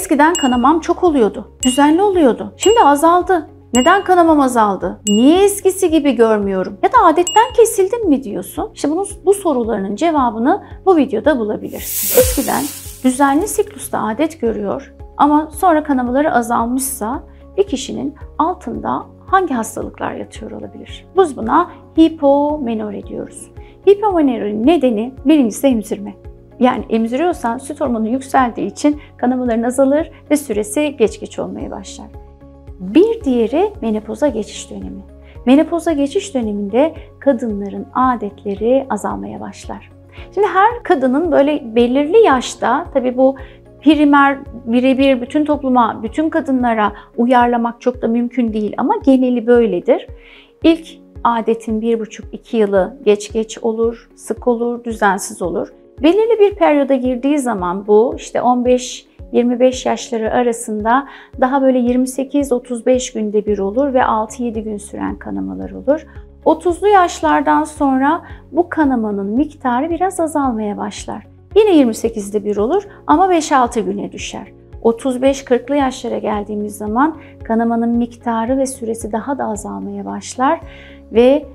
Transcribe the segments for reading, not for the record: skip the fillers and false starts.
Eskiden kanamam çok oluyordu. Düzenli oluyordu. Şimdi azaldı. Neden kanamam azaldı? Niye eskisi gibi görmüyorum? Ya da adetten kesildim mi diyorsun? İşte bu sorularının cevabını bu videoda bulabilirsin. Eskiden düzenli siklusta adet görüyor ama sonra kanamaları azalmışsa bir kişinin altında hangi hastalıklar yatıyor olabilir? Biz buna hipomenore diyoruz. Hipomenorinin nedeni birincisi emzirme. Yani emziriyorsan süt hormonu yükseldiği için kanamaların azalır ve süresi geç olmaya başlar. Bir diğeri menopoza geçiş dönemi. Menopoza geçiş döneminde kadınların adetleri azalmaya başlar. Şimdi her kadının böyle belirli yaşta, tabii bu primer, birebir bütün topluma, bütün kadınlara uyarlamak çok da mümkün değil ama geneli böyledir. İlk adetin 1,5-2 yılı geç olur, sık olur, düzensiz olur. Belirli bir periyoda girdiği zaman bu işte 15-25 yaşları arasında daha böyle 28-35 günde bir olur ve 6-7 gün süren kanamalar olur. 30'lu yaşlardan sonra bu kanamanın miktarı biraz azalmaya başlar. Yine 28'de bir olur ama 5-6 güne düşer. 35-40'lı yaşlara geldiğimiz zaman kanamanın miktarı ve süresi daha da azalmaya başlar ve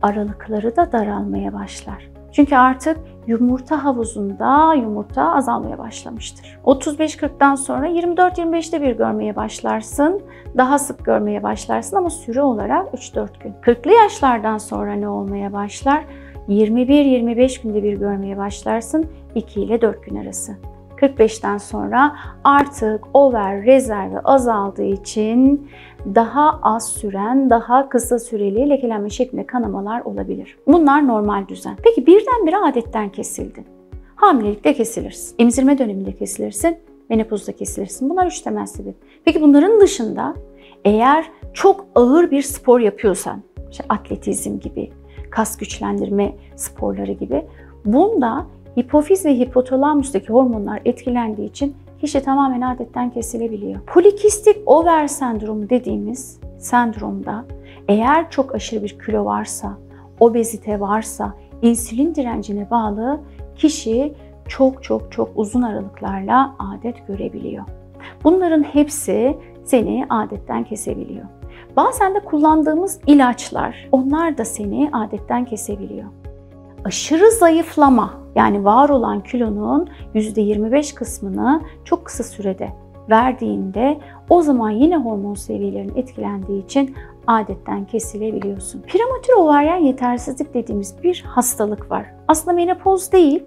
aralıkları da daralmaya başlar. Çünkü artık yumurta havuzunda yumurta azalmaya başlamıştır. 35-40'dan sonra 24-25'te bir görmeye başlarsın. Daha sık görmeye başlarsın ama süre olarak 3-4 gün. 40'lı yaşlardan sonra ne olmaya başlar? 21-25 günde bir görmeye başlarsın. 2 ile 4 gün arası. 45'ten sonra artık over rezervi azaldığı için daha az süren, daha kısa süreli lekelenme şeklinde kanamalar olabilir. Bunlar normal düzen. Peki birdenbire adetten kesildin. Hamilelikte kesilirsin, emzirme döneminde kesilirsin, menopozda kesilirsin. Bunlar 3 temel sebep. Peki bunların dışında eğer çok ağır bir spor yapıyorsan, işte atletizm gibi, kas güçlendirme sporları gibi, bunda hipofiz ve hipotalamustaki hormonlar etkilendiği için kişi tamamen adetten kesilebiliyor. Polikistik over sendromu dediğimiz sendromda eğer çok aşırı bir kilo varsa, obezite varsa, insülin direncine bağlı kişi çok uzun aralıklarla adet görebiliyor. Bunların hepsi seni adetten kesebiliyor. Bazen de kullandığımız ilaçlar, onlar da seni adetten kesebiliyor. Aşırı zayıflama, yani var olan kilonun %25 kısmını çok kısa sürede verdiğinde o zaman yine hormon seviyelerinin etkilendiği için adetten kesilebiliyorsun. Prematür ovaryen yetersizlik dediğimiz bir hastalık var. Aslında menopoz değil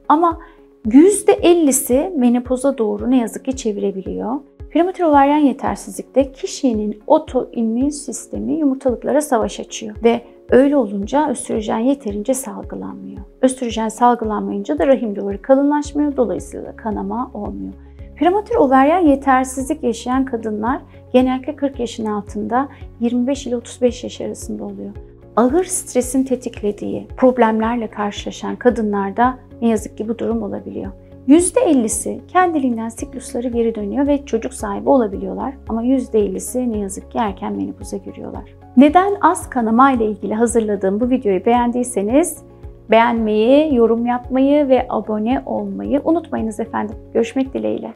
ama %50'si menopoza doğru ne yazık ki çevirebiliyor. Prematür ovaryen yetersizlikte kişinin otoimmün sistemi yumurtalıklara savaş açıyor ve öyle olunca östrojen yeterince salgılanmıyor. Östrojen salgılanmayınca da rahim duvarı kalınlaşmıyor, dolayısıyla da kanama olmuyor. Prematür ovaryen yetersizlik yaşayan kadınlar genellikle 40 yaşın altında 25 ile 35 yaş arasında oluyor. Ağır stresin tetiklediği problemlerle karşılaşan kadınlarda ne yazık ki bu durum olabiliyor. %50'si kendiliğinden siklusları geri dönüyor ve çocuk sahibi olabiliyorlar ama %50'si ne yazık ki erken menopoza giriyorlar. Neden az kanama ile ilgili hazırladığım bu videoyu beğendiyseniz beğenmeyi, yorum yapmayı ve abone olmayı unutmayınız efendim. Görüşmek dileğiyle.